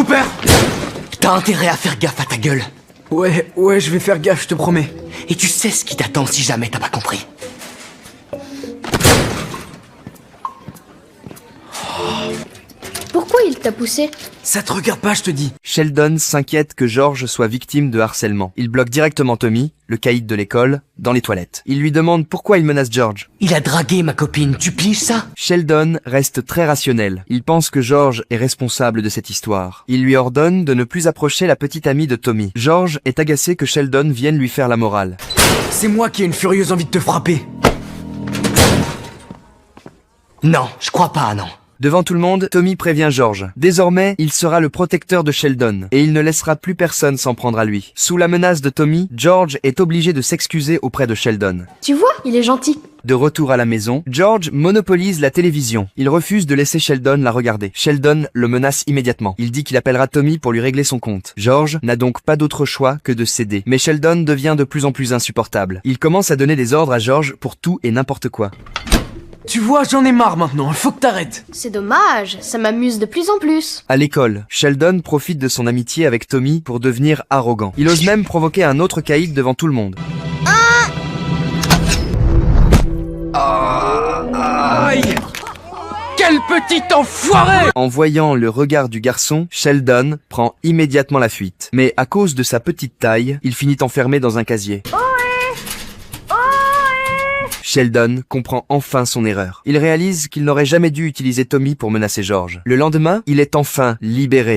père! T'as intérêt à faire gaffe à ta gueule. Ouais, je vais faire gaffe, je te promets. Et tu sais ce qui t'attend si jamais t'as pas compris. Pourquoi il t'a poussé? Ça te regarde pas, je te dis. Sheldon s'inquiète que George soit victime de harcèlement. Il bloque directement Tommy, le caïd de l'école, dans les toilettes. Il lui demande pourquoi il menace George. Il a dragué ma copine, tu piges ça? Sheldon reste très rationnel. Il pense que George est responsable de cette histoire. Il lui ordonne de ne plus approcher la petite amie de Tommy. George est agacé que Sheldon vienne lui faire la morale. C'est moi qui ai une furieuse envie de te frapper. Non, je crois pas, non. Devant tout le monde, Tommy prévient George. Désormais, il sera le protecteur de Sheldon, et il ne laissera plus personne s'en prendre à lui. Sous la menace de Tommy, George est obligé de s'excuser auprès de Sheldon. Tu vois, il est gentil. De retour à la maison, George monopolise la télévision. Il refuse de laisser Sheldon la regarder. Sheldon le menace immédiatement. Il dit qu'il appellera Tommy pour lui régler son compte. George n'a donc pas d'autre choix que de céder. Mais Sheldon devient de plus en plus insupportable. Il commence à donner des ordres à George pour tout et n'importe quoi. Tu vois, j'en ai marre maintenant, il faut que t'arrêtes. C'est dommage, ça m'amuse de plus en plus. À l'école, Sheldon profite de son amitié avec Tommy pour devenir arrogant. Il ose même provoquer un autre caïd devant tout le monde. Aïe! Quel petit enfoiré! En voyant le regard du garçon, Sheldon prend immédiatement la fuite. Mais à cause de sa petite taille, il finit enfermé dans un casier. Sheldon comprend enfin son erreur. Il réalise qu'il n'aurait jamais dû utiliser Tommy pour menacer George. Le lendemain, il est enfin libéré.